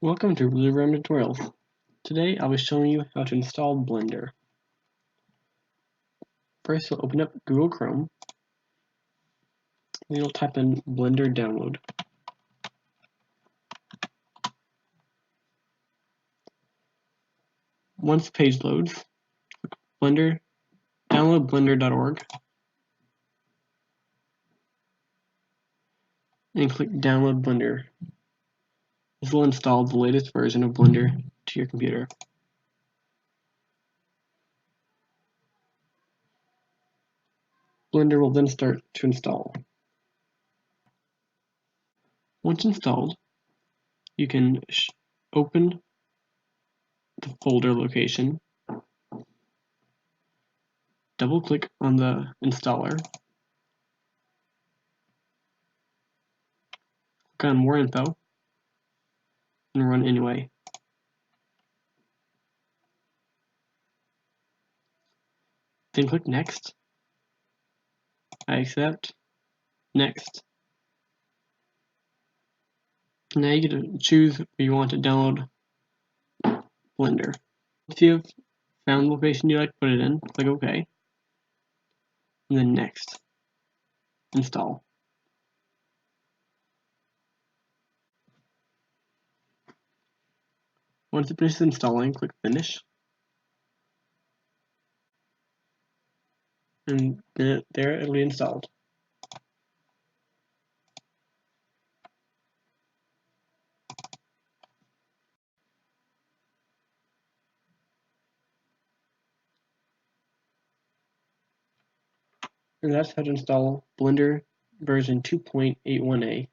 Welcome to Ruler Room Tutorials. Today I'll be showing you how to install Blender. First, you'll open up Google Chrome, and you'll type in Blender download. Once the page loads, click Blender, download blender.org, and click Download Blender. This will install the latest version of Blender to your computer. Blender will then start to install. Once installed, you can open the folder location, double-click on the installer, click on More Info, and run anyway. Then click Next. I accept. Next. Now you get to choose where you want to download Blender. Once you have found the location you like to put it in, click OK. And then Next. Install. Once it finishes installing, click Finish. And there it'll be installed. And that's how to install Blender version 2.81a.